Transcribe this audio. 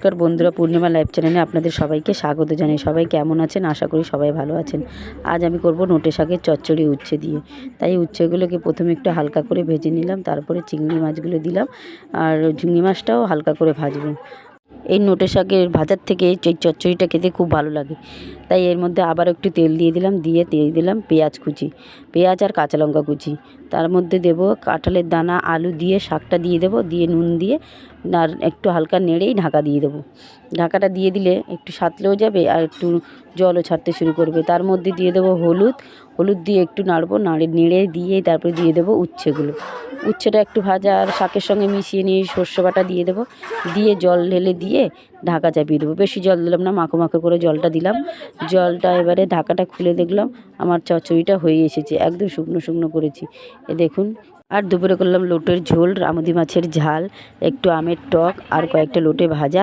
নমস্কার বন্ধুরা, পূর্ণিমা লাইভ চ্যানেলে আপনাদের সবাইকে স্বাগত জানাই। সবাই কেমন আছেন? আশা করি সবাই ভালো আছেন। আজ আমি করব নোটে শাকের চচ্চড়ি উচ্ছে দিয়ে। তাই উচ্ছেগুলোকে প্রথমে একটু হালকা করে ভেজে নিলাম, তারপরে চিংড়ি মাছগুলো দিলাম, আর চিংড়ি মাছটাও হালকা করে ভাজবো। এই নোটে শাকের ভাজার থেকে এই চচ্চড়িটা খেতে খুব ভালো লাগে। তাই এর মধ্যে আবার একটু তেল দিয়ে দিলাম, দিয়ে দিলাম পেঁয়াজ কুচি, পেঁয়াজ আর কাঁচা লঙ্কা কুচি। তার মধ্যে দেব কাঁঠালের দানা, আলু দিয়ে শাকটা দিয়ে দেবো, দিয়ে নুন দিয়ে আর একটু হালকা নেড়েই ঢাকা দিয়ে দেবো। ঢাকাটা দিয়ে দিলে একটু সাঁতলেও যাবে আর একটু জলও ছাড়তে শুরু করবে। তার মধ্যে দিয়ে দেবো হলুদ দিয়ে একটু নাড়বো, নেড়ে দিয়ে তারপরে দিয়ে দেবো উচ্ছেগুলো। উচ্ছেটা একটু ভাজা আর শাকের সঙ্গে মিশিয়ে নিয়ে সর্ষে বাটা দিয়ে দেবো, দিয়ে জল ঢেলে দিয়ে ঢাকা চাপিয়ে দেবো। বেশি জল দিলাম না, মাখো মাখো করে জলটা দিলাম। জলটা এবারে ঢাকাটা খুলে দেখলাম আমার চচ্চড়িটা হয়ে এসেছে, একদম শুকনো শুকনো করেছি। এ দেখুন। আর দুপুরে করলাম লোটের ঝোল, আমুদি মাছের ঝাল, একটু আমের টক আর কয়েকটা লোটে ভাজা।